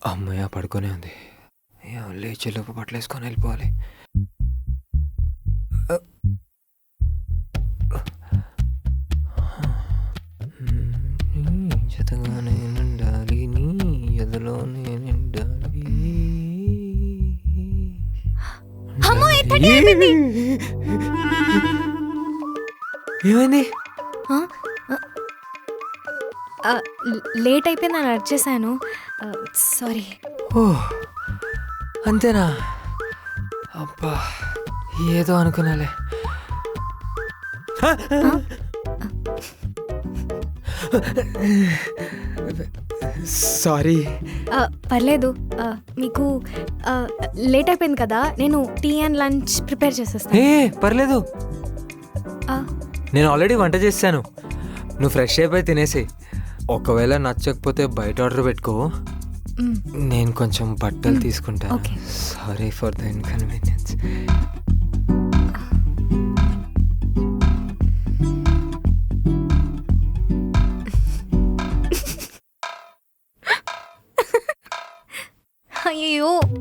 అమ్మయ్య పడుకొనే ఉంది. లేచేలోపు బట్టలేసుకొని వెళ్ళిపోవాలి. జతగానే నిండాలి నీ ఎదలోనే నిండాలి. అమ్మో, ఏ 30 అయిపోయింది. ఏమైంది? లేట్ అయిపోయిందని అర్చేసాను. సారీ. ఓ అంతేనా? అబ్బా ఏదో అనుకున్నాలే. సారీ. పర్లేదు. మీకు లేట్ అయిపోయింది కదా, నేను టీ అండ్ లంచ్ ప్రిపేర్ చేసేస్తాను. పర్లేదు, నేను ఆల్రెడీ వంట చేశాను. నువ్వు ఫ్రెష్ అయిపోయి తినేసి, ఒకవేళ నచ్చకపోతే బయట ఆర్డర్ పెట్టుకో. నేను కొంచెం బట్టలు తీసుకుంటా. Sorry for the inconvenience. అయ్యో.